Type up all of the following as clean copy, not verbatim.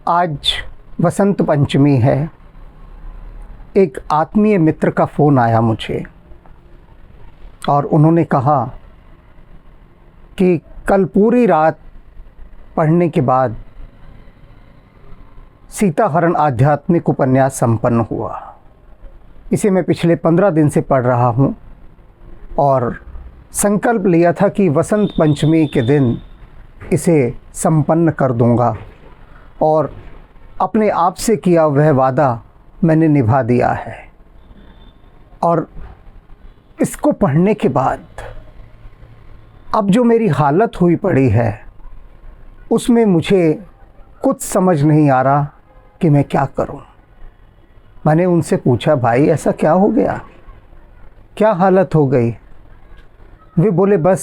आज वसंत पंचमी है। एक आत्मीय मित्र का फ़ोन आया मुझे और उन्होंने कहा कि कल पूरी रात पढ़ने के बाद सीताहरण आध्यात्मिक उपन्यास संपन्न हुआ। इसे मैं पिछले 15 दिन से पढ़ रहा हूँ और संकल्प लिया था कि वसंत पंचमी के दिन इसे संपन्न कर दूँगा और अपने आप से किया वह वादा मैंने निभा दिया है। और इसको पढ़ने के बाद अब जो मेरी हालत हुई पड़ी है उसमें मुझे कुछ समझ नहीं आ रहा कि मैं क्या करूं। मैंने उनसे पूछा, भाई ऐसा क्या हो गया, क्या हालत हो गई? वे बोले, बस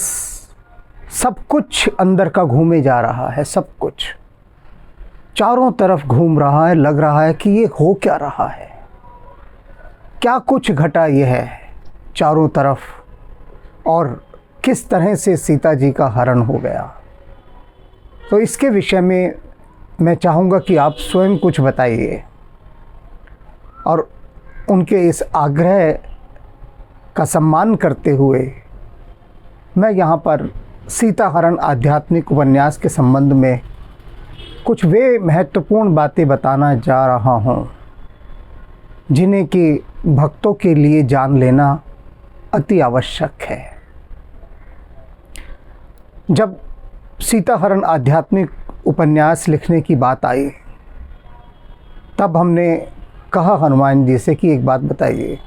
सब कुछ अंदर का घूमे जा रहा है, सब कुछ चारों तरफ घूम रहा है। लग रहा है कि ये हो क्या रहा है, क्या कुछ घटा ये है चारों तरफ और किस तरह से सीता जी का हरण हो गया। तो इसके विषय में मैं चाहूँगा कि आप स्वयं कुछ बताइए और उनके इस आग्रह का सम्मान करते हुए मैं यहाँ पर सीताहरण आध्यात्मिक उपन्यास के संबंध में कुछ वे महत्वपूर्ण बातें बताना जा रहा हूँ जिन्हें कि भक्तों के लिए जान लेना अति आवश्यक है। जब सीताहरण आध्यात्मिक उपन्यास लिखने की बात आई तब हमने कहा हनुमान जी से कि एक बात बताइए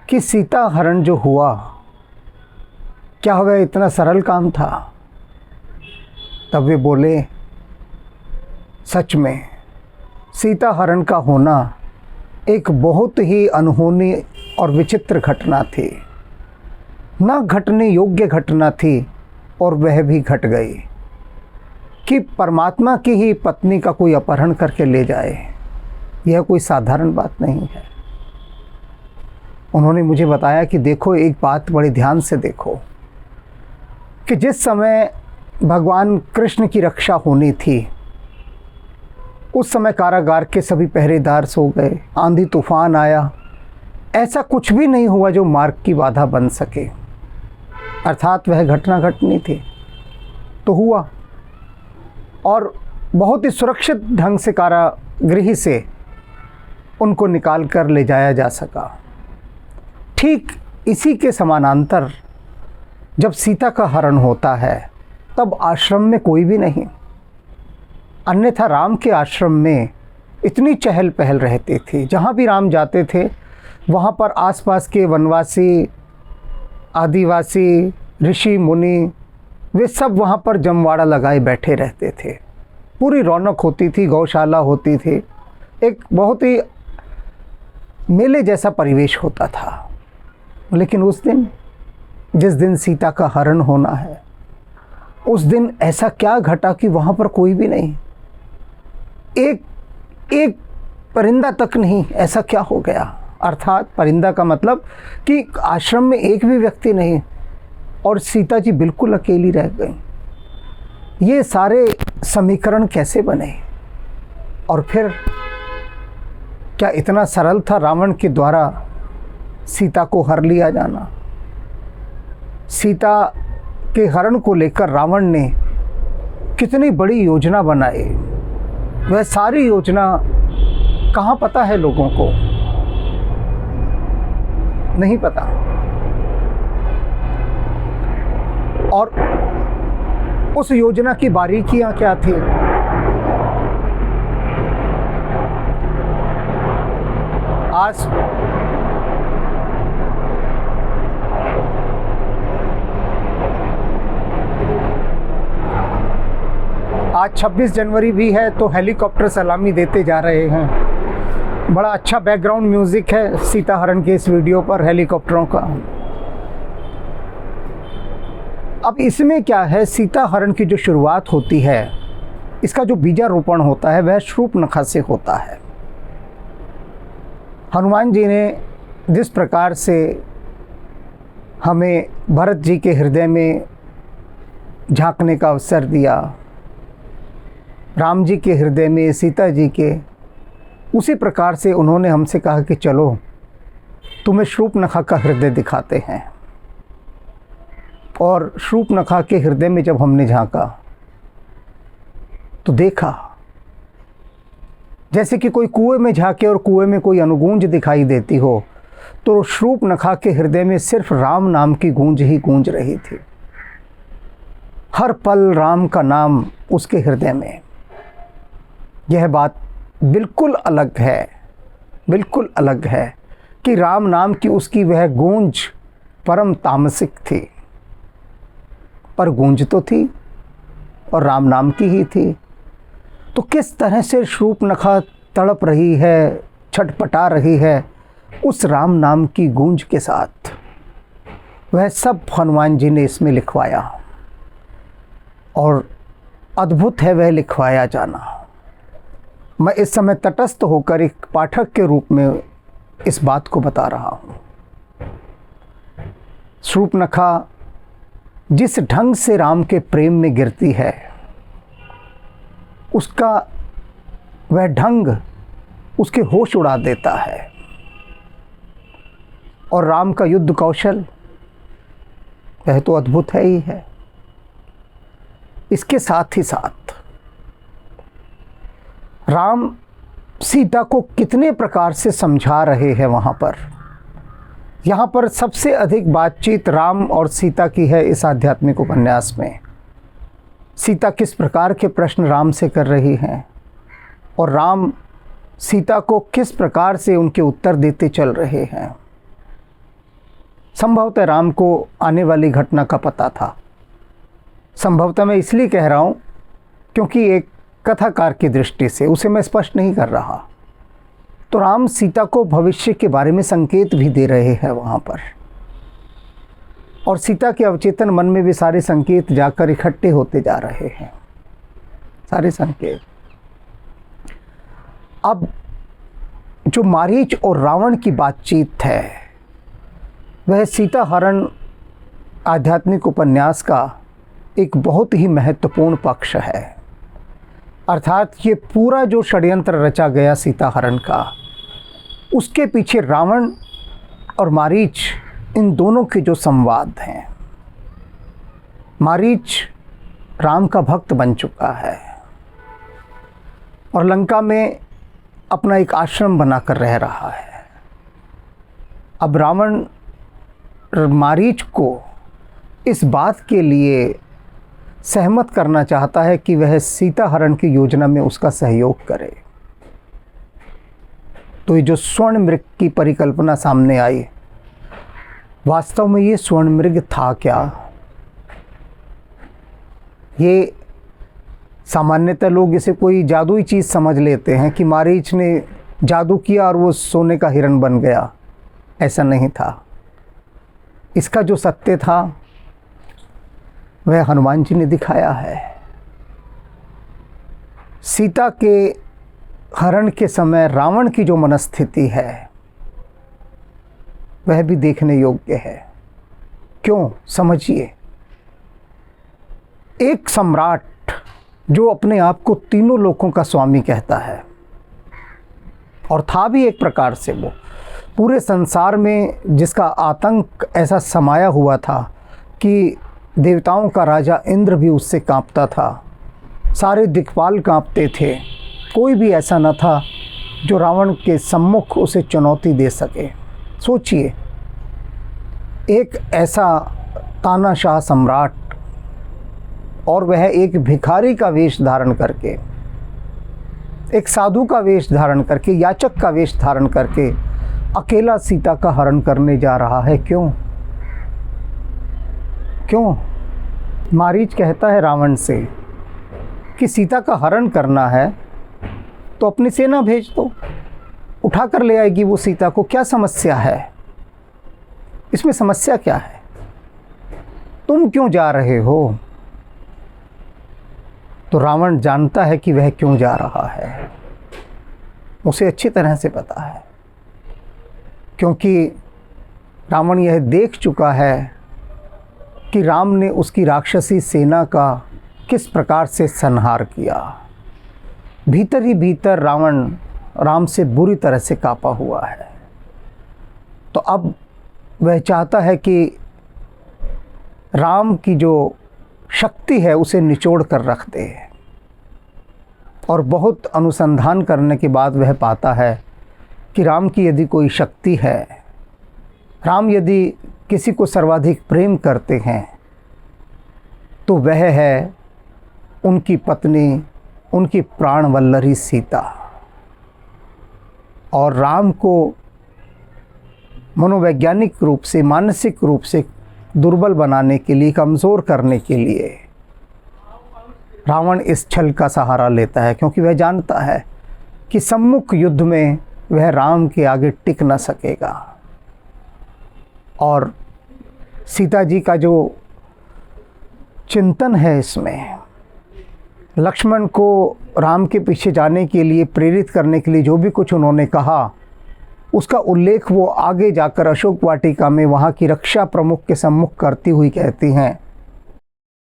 कि सीताहरण जो हुआ क्या वह इतना सरल काम था? तब वे बोले, सच में सीताहरण का होना एक बहुत ही अनहोनी और विचित्र घटना थी, ना घटने योग्य घटना थी और वह भी घट गई कि परमात्मा की ही पत्नी का कोई अपहरण करके ले जाए, यह कोई साधारण बात नहीं है। उन्होंने मुझे बताया कि देखो, एक बात बड़े ध्यान से देखो कि जिस समय भगवान कृष्ण की रक्षा होनी थी उस समय कारागार के सभी पहरेदार सो गए, आंधी तूफान आया, ऐसा कुछ भी नहीं हुआ जो मार्ग की बाधा बन सके। अर्थात वह घटना घटनी थी तो हुआ और बहुत ही सुरक्षित ढंग से कारागृह से उनको निकाल कर ले जाया जा सका। ठीक इसी के समानांतर जब सीता का हरण होता है तब आश्रम में कोई भी नहीं, अन्यथा राम के आश्रम में इतनी चहल पहल रहती थी। जहाँ भी राम जाते थे वहाँ पर आसपास के वनवासी, आदिवासी, ऋषि मुनि वे सब वहाँ पर जमवाड़ा लगाए बैठे रहते थे। पूरी रौनक होती थी, गौशाला होती थी, एक बहुत ही मेले जैसा परिवेश होता था। लेकिन उस दिन, जिस दिन सीता का हरण होना है, उस दिन ऐसा क्या घटा कि वहाँ पर कोई भी नहीं, एक परिंदा तक नहीं। ऐसा क्या हो गया? अर्थात परिंदा का मतलब कि आश्रम में एक भी व्यक्ति नहीं और सीता जी बिल्कुल अकेली रह गई। ये सारे समीकरण कैसे बने? और फिर क्या इतना सरल था रावण के द्वारा सीता को हर लिया जाना? सीता के हरण को लेकर रावण ने कितनी बड़ी योजना बनाई, वह सारी योजना कहाँ पता है लोगों को? नहीं पता। और उस योजना की बारीकियां क्या थी? आज 26 जनवरी भी है तो हेलीकॉप्टर सलामी देते जा रहे हैं। बड़ा अच्छा बैकग्राउंड म्यूज़िक है सीताहरण के इस वीडियो पर, हेलीकॉप्टरों का। अब इसमें क्या है, सीताहरण की जो शुरुआत होती है, इसका जो बीजारोपण होता है वह शूर्पणखा से होता है। हनुमान जी ने जिस प्रकार से हमें भरत जी के हृदय में झांकने का अवसर दिया, राम जी के हृदय में, सीता जी के, उसी प्रकार से उन्होंने हमसे कहा कि चलो तुम्हें शूर्पणखा का हृदय दिखाते हैं। और शूर्पणखा के हृदय में जब हमने झांका तो देखा जैसे कि कोई कुएं में झांके और कुएं में कोई अनुगूंज दिखाई देती हो, तो शूर्पणखा के हृदय में सिर्फ राम नाम की गूंज ही गूंज रही थी। हर पल राम का नाम उसके हृदय में। यह बात बिल्कुल अलग है, बिल्कुल अलग है कि राम नाम की उसकी वह गूंज परम तामसिक थी, पर गूंज तो थी और राम नाम की ही थी। तो किस तरह से शूर्पणखा तड़प रही है, छटपटा रही है उस राम नाम की गूंज के साथ, वह सब हनुमान जी ने इसमें लिखवाया। और अद्भुत है वह लिखवाया जाना। मैं इस समय तटस्थ होकर एक पाठक के रूप में इस बात को बता रहा हूँ। शूर्पणखा जिस ढंग से राम के प्रेम में गिरती है, उसका वह ढंग उसके होश उड़ा देता है। और राम का युद्ध कौशल वह तो अद्भुत है ही है। इसके साथ ही साथ राम सीता को कितने प्रकार से समझा रहे हैं वहाँ पर। यहाँ पर सबसे अधिक बातचीत राम और सीता की है इस आध्यात्मिक उपन्यास में। सीता किस प्रकार के प्रश्न राम से कर रही हैं और राम सीता को किस प्रकार से उनके उत्तर देते चल रहे हैं। संभवतः राम को आने वाली घटना का पता था। संभवतः मैं इसलिए कह रहा हूँ क्योंकि एक कथाकार की दृष्टि से उसे मैं स्पष्ट नहीं कर रहा। तो राम सीता को भविष्य के बारे में संकेत भी दे रहे हैं वहाँ पर, और सीता के अवचेतन मन में भी सारे संकेत जाकर इकट्ठे होते जा रहे हैं, सारे संकेत। अब जो मारीच और रावण की बातचीत है, वह सीता हरण आध्यात्मिक उपन्यास का एक बहुत ही महत्वपूर्ण पक्ष है। अर्थात ये पूरा जो षड्यंत्र रचा गया सीता हरण का, उसके पीछे रावण और मारीच, इन दोनों के जो संवाद हैं। मारीच राम का भक्त बन चुका है और लंका में अपना एक आश्रम बनाकर रह रहा है। अब रावण मारीच को इस बात के लिए सहमत करना चाहता है कि वह सीता हरण की योजना में उसका सहयोग करे। तो ये जो स्वर्ण मृग की परिकल्पना सामने आई, वास्तव में ये स्वर्ण मृग था क्या? ये सामान्यतः लोग इसे कोई जादुई चीज़ समझ लेते हैं कि मारीच ने जादू किया और वो सोने का हिरण बन गया। ऐसा नहीं था। इसका जो सत्य था वह हनुमान जी ने दिखाया है। सीता के हरण के समय रावण की जो मनस्थिति है, वह भी देखने योग्य है। क्यों? समझिए। एक सम्राट जो अपने आप को तीनों लोकों का स्वामी कहता है, और था भी एक प्रकार से, वो पूरे संसार में जिसका आतंक ऐसा समाया हुआ था कि देवताओं का राजा इंद्र भी उससे कांपता था, सारे दिक्पाल कांपते थे। कोई भी ऐसा न था जो रावण के सम्मुख उसे चुनौती दे सके। सोचिए, एक ऐसा तानाशाह सम्राट, और वह एक भिखारी का वेश धारण करके, एक साधु का वेश धारण करके, याचक का वेश धारण करके अकेला सीता का हरण करने जा रहा है। क्यों? क्यों? मारीच कहता है रावण से कि सीता का हरण करना है तो अपनी सेना भेज दो, उठा कर ले आएगी वो सीता को। क्या समस्या है इसमें? समस्या क्या है? तुम क्यों जा रहे हो? तो रावण जानता है कि वह क्यों जा रहा है, उसे अच्छी तरह से पता है, क्योंकि रावण यह देख चुका है कि राम ने उसकी राक्षसी सेना का किस प्रकार से संहार किया। भीतर ही भीतर रावण राम से बुरी तरह से कांपा हुआ है। तो अब वह चाहता है कि राम की जो शक्ति है उसे निचोड़ कर रख दे। और बहुत अनुसंधान करने के बाद वह पाता है कि राम की यदि कोई शक्ति है, राम यदि किसी को सर्वाधिक प्रेम करते हैं, तो वह है उनकी पत्नी, उनकी प्राणवल्लरी सीता। और राम को मनोवैज्ञानिक रूप से, मानसिक रूप से दुर्बल बनाने के लिए, कमज़ोर करने के लिए रावण इस छल का सहारा लेता है, क्योंकि वह जानता है कि सम्मुख युद्ध में वह राम के आगे टिक न सकेगा। और सीता जी का जो चिंतन है इसमें, लक्ष्मण को राम के पीछे जाने के लिए प्रेरित करने के लिए जो भी कुछ उन्होंने कहा, उसका उल्लेख वो आगे जाकर अशोक वाटिका में वहाँ की रक्षा प्रमुख के सम्मुख करती हुई कहती हैं,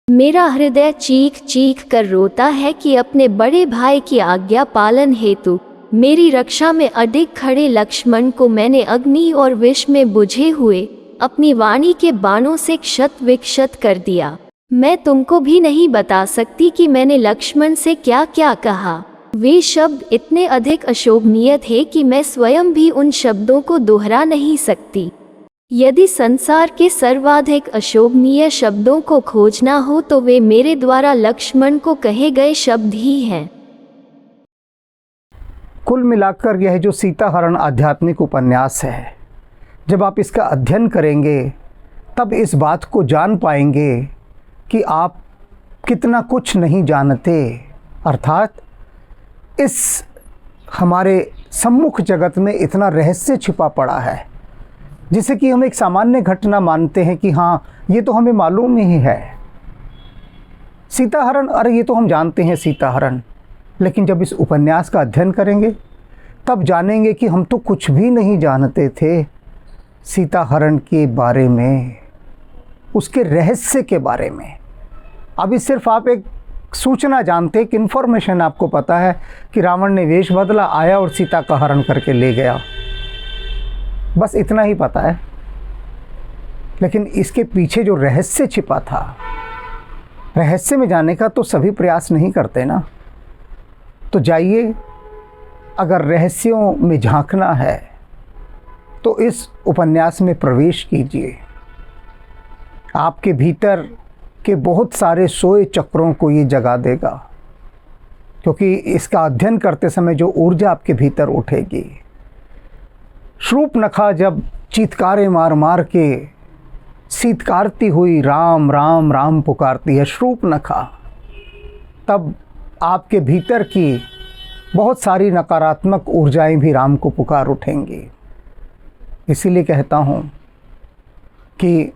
मेरा हृदय चीख चीख कर रोता है कि अपने बड़े भाई की आज्ञा पालन हेतु मेरी रक्षा में अडिग खड़े लक्ष्मण को मैंने अग्नि और विष में बुझे हुए अपनी वाणी के बाणों से क्षत विक्षत कर दिया। मैं तुमको भी नहीं बता सकती कि मैंने लक्ष्मण से क्या क्या कहा। वे शब्द इतने अधिक अशोभनीय थे कि मैं स्वयं भी उन शब्दों को दोहरा नहीं सकती। यदि संसार के सर्वाधिक अशोभनीय शब्दों को खोजना हो तो वे मेरे द्वारा लक्ष्मण को कहे गए शब्द ही हैं। कुल मिलाकर यह जो सीताहरण आध्यात्मिक उपन्यास है, जब आप इसका अध्ययन करेंगे तब इस बात को जान पाएंगे कि आप कितना कुछ नहीं जानते। अर्थात इस हमारे सम्मुख जगत में इतना रहस्य छिपा पड़ा है, जिसे कि हम एक सामान्य घटना मानते हैं कि हाँ, ये तो हमें मालूम ही है। सीताहरण, अरे ये तो हम जानते हैं सीताहरण। लेकिन जब इस उपन्यास का अध्ययन करेंगे तब जानेंगे कि हम तो कुछ भी नहीं जानते थे सीताहरण के बारे में, उसके रहस्य के बारे में। अभी सिर्फ आप एक सूचना जानते, एक इन्फॉर्मेशन आपको पता है कि रावण ने वेश बदला, आया और सीता का हरण करके ले गया, बस इतना ही पता है। लेकिन इसके पीछे जो रहस्य छिपा था, रहस्य में जाने का तो सभी प्रयास नहीं करते ना। तो जाइए, अगर रहस्यों में झांकना है तो इस उपन्यास में प्रवेश कीजिए। आपके भीतर के बहुत सारे सोए चक्रों को ये जगा देगा, क्योंकि इसका अध्ययन करते समय जो ऊर्जा आपके भीतर उठेगी। शूर्पणखा जब चीत्कारें मार मार के सीतकारती हुई राम राम राम पुकारती है शूर्पणखा, तब आपके भीतर की बहुत सारी नकारात्मक ऊर्जाएं भी राम को पुकार उठेंगी। इसीलिए कहता हूँ कि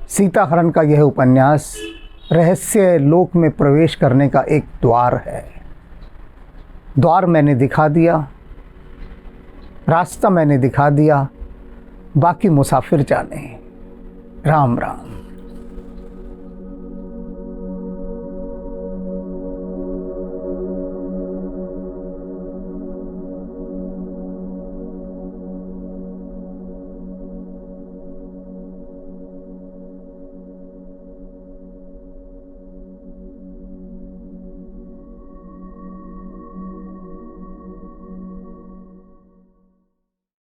सीताहरण का यह उपन्यास रहस्य लोक में प्रवेश करने का एक द्वार है। द्वार मैंने दिखा दिया, रास्ता मैंने दिखा दिया, बाकी मुसाफिर जाने। राम राम।